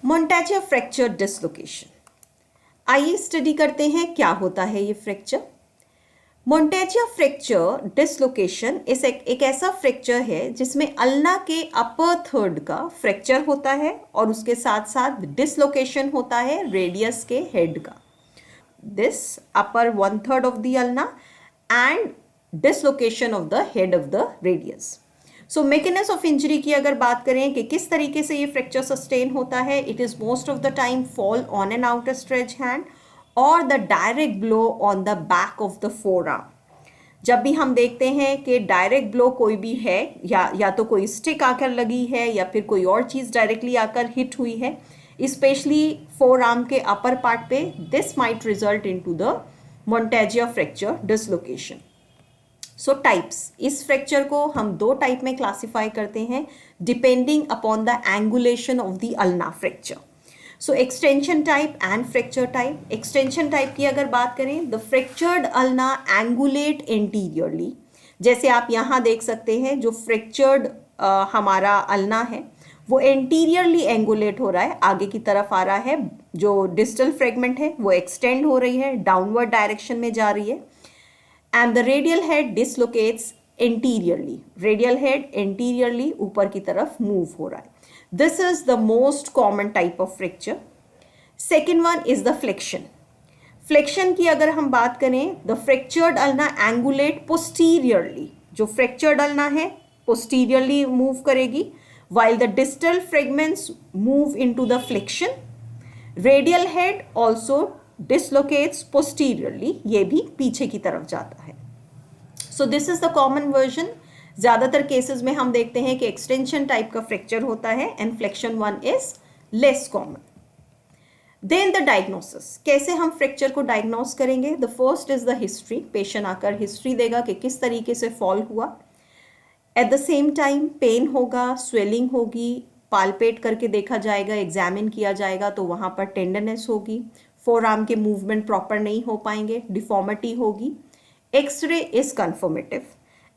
मोंटाचिया fracture dislocation. आइए study करते हैं क्या होता है ये फ्रैक्चर। मोंटाचिया फ्रैक्चर डिसलोकेशन एक ऐसा फ्रैक्चर है जिसमें अल्ना के अपर थर्ड का फ्रैक्चर होता है और उसके साथ साथ डिसलोकेशन होता है रेडियस के हेड का। This upper one third of the ulna and dislocation of the head of the radius. So mechanism of injury की अगर बात करें कि किस तरीके से ये फ्रैक्चर सस्टेन होता है, it is most of the time fall on an outer stretch hand और the direct blow on the back of the forearm. जब भी हम देखते हैं कि डायरेक्ट ब्लो कोई भी है या तो कोई स्टिक आकर लगी है या फिर कोई और चीज़ डायरेक्टली आकर हिट हुई है, स्पेशली फोर आर्म के अपर पार्ट पे, this might result into the Monteggia fracture dislocation. So types, इस फ्रैक्चर को हम दो टाइप में क्लासिफाई करते हैं depending upon the angulation of the ulna fracture. So extension type and fracture type. Extension type की अगर बात करें, the fractured ulna angulate anteriorly. जैसे आप यहाँ देख सकते हैं जो फ्रैक्चर्ड हमारा अल्ना है वो एंटीरियरली एंगुलेट हो रहा है, आगे की तरफ आ रहा है। जो डिस्टल फ्रेगमेंट है वो एक्सटेंड हो रही है, डाउनवर्ड डायरेक्शन में जा रही है। And the radial head dislocates anteriorly. Radial head anteriorly ऊपर की तरफ मूव हो रहा है। This is the most common type of fracture. Second one is the flexion. Flexion की अगर हम बात करें, the fractured ulna angulate posteriorly. जो फ्रैक्चर्ड अल्ना है पोस्टीरियरली मूव करेगी, while the distal fragments move into the flexion. Radial head also dislocates posteriorly, ये भी पीछे की तरफ जाता है। So this is the common version. ज़्यादातर केसेस में हम देखते हैं कि एक्सटेंशन टाइप का फ्रैक्चर होता है and flexion one is less common. Then the diagnosis, कैसे हम फ्रैक्चर को डायग्नोस करेंगे? The first is the history. Patient आकर हिस्ट्री देगा कि किस तरीके से फॉल हुआ। At the same time pain होगा, स्वेलिंग होगी, पालपेट करके देखा जाएगा, एग्जामिन किया जाएगा तो वहाँ पर टेंडरनेस होगी, फोर आर्म के मूवमेंट प्रॉपर नहीं हो पाएंगे, डिफॉर्मिटी होगी। एक्सरे इज कन्फर्मेटिव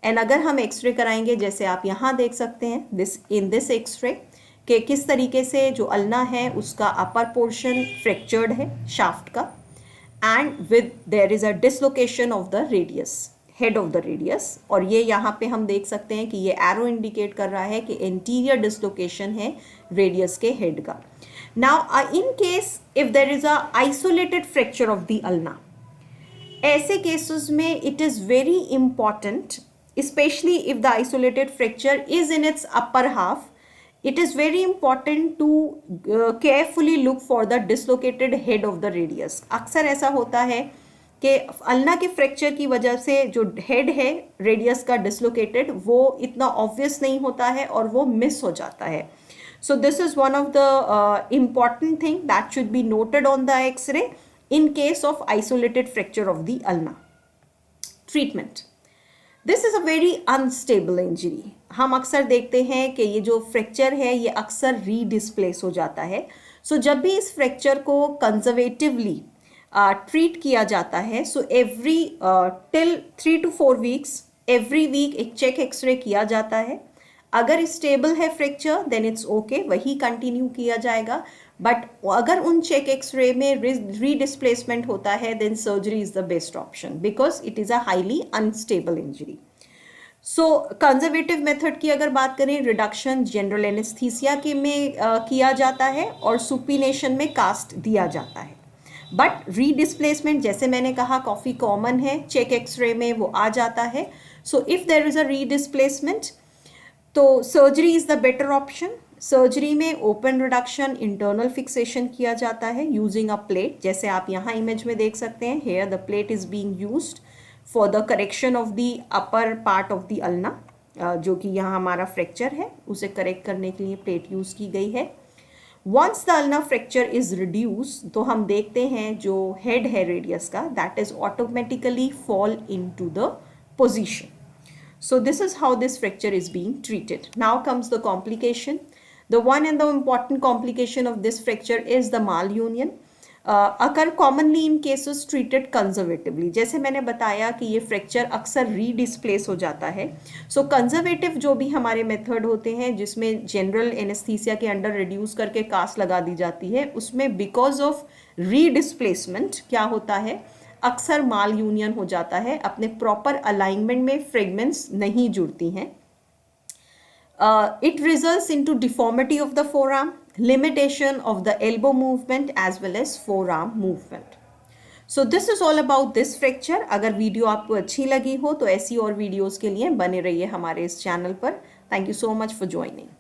एंड अगर हम एक्सरे कराएंगे जैसे आप यहाँ देख सकते हैं इन दिस एक्सरे कि किस तरीके से जो अल्ना है उसका अपर पोर्शन फ्रैक्चर्ड है शाफ्ट का and with their is a dislocation of the radius, head of the radius. और ये यहाँ पे हम देख सकते हैं कि ये एरो इंडिकेट कर रहा है कि एंटीरियर डिसलोकेशन है रेडियस के हेड का। Now in case if there is a isolated fracture of the ulna, ऐसे केसेस में it is very important, specially if the isolated fracture is in its upper half, it is very important to carefully look for the dislocated head of the radius. अक्सर ऐसा होता है कि ulna के fracture की वजह से जो हेड है रेडियस का डिसलोकेटेड वो इतना ऑब्वियस नहीं होता है और वो मिस हो जाता है। So this is one of the important thing that should be noted on the X-ray in case of isolated fracture of the ulna. Treatment, this is a very unstable injury. हम अक्सर देखते हैं कि ये जो फ्रैक्चर है ये अक्सर रीडिस्प्लेस हो जाता है। सो जब भी इस फ्रैक्चर को कंजर्वेटिवली ट्रीट किया जाता है, so every till 3 to 4 weeks every week एक चेक एक्सरे किया जाता है। अगर स्टेबल है फ्रैक्चर देन इट्स ओके, वही कंटिन्यू किया जाएगा। बट अगर उन चेक एक्सरे में रीडिस्प्लेसमेंट होता है then surgery is the best option because it is a highly unstable injury. So conservative method की अगर बात करें, रिडक्शन जनरल एनेस्थीसिया के में किया जाता है और सुपिनेशन में कास्ट दिया जाता है। बट रीडिस्प्लेसमेंट जैसे मैंने कहा काफ़ी कॉमन है, चेक एक्सरे में वो आ जाता है। So if there is a redisplacement तो surgery is the better option. Surgery में ओपन रिडक्शन, इंटरनल फिक्सेशन किया जाता है यूजिंग अ प्लेट, जैसे आप यहाँ इमेज में देख सकते हैं। Here the plate is being used for the correction of the upper part of the ulna, जो कि यहाँ हमारा फ्रैक्चर है उसे करेक्ट करने के लिए प्लेट यूज़ की गई है। Once the ulna fracture is reduce तो हम देखते हैं जो हेड है रेडियस का that is automatically fall into the position. So this is how this fracture is being treated. Now comes the complication. The one and the important complication of this fracture is the malunion. Occur commonly in cases treated conservatively. जैसे मैंने बताया कि ये fracture अक्सर रीडिस्प्लेस हो जाता है। सो conservative जो भी हमारे मेथड होते हैं जिसमें जनरल एनेस्थीसिया के अंडर रिड्यूस करके कास्ट लगा दी जाती है, उसमें बिकॉज ऑफ रीडिस्प्लेसमेंट क्या होता है, अक्सर माल यूनियन हो जाता है, अपने प्रॉपर अलाइनमेंट में फ्रेगमेंट्स नहीं जुड़ती हैं। It results into deformity of the forearm, limitation of the elbow movement as well as forearm movement. So this is all about this fracture. अगर वीडियो आपको अच्छी लगी हो तो ऐसी और वीडियोस के लिए बने रहिए हमारे इस चैनल पर। Thank you so much for joining.